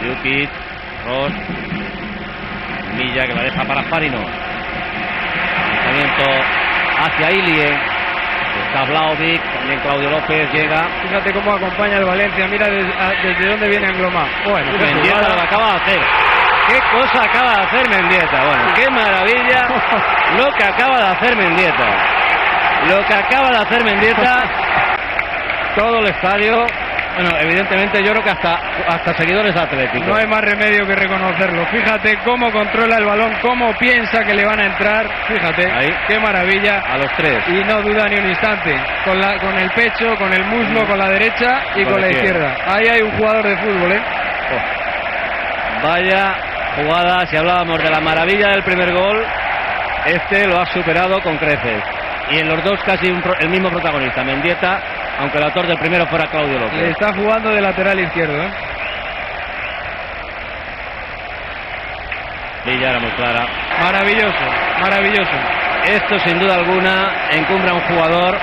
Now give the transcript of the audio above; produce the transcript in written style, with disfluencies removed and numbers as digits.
Jukic, Ross, Milla que la deja para Farino. Lanzamiento hacia Ilie. Está Vlahovic, también Claudio López llega. Fíjate cómo acompaña el Valencia, mira desde dónde viene Anglomá. Bueno, Mendieta lo acaba de hacer. ¿Qué cosa acaba de hacer Mendieta? Bueno, qué maravilla lo que acaba de hacer Mendieta. Lo que acaba de hacer Mendieta, todo el estadio. Bueno, evidentemente yo creo que hasta seguidores atléticos. No hay más remedio que reconocerlo. Fíjate cómo controla el balón, cómo piensa que le van a entrar. Fíjate, ahí, qué maravilla. A los tres. Y no duda ni un instante. Con el pecho, con el muslo, con la derecha y con la izquierda. Ahí hay un jugador de fútbol, ¿eh? Oh. Vaya jugada, si hablábamos de la maravilla del primer gol, este lo ha superado con creces. Y en los dos casi el mismo protagonista, Mendieta, aunque el autor del primero fuera Claudio López. Le está jugando de lateral izquierdo, ¿eh? Villa era muy clara. Maravilloso, maravilloso. Esto sin duda alguna encumbra a un jugador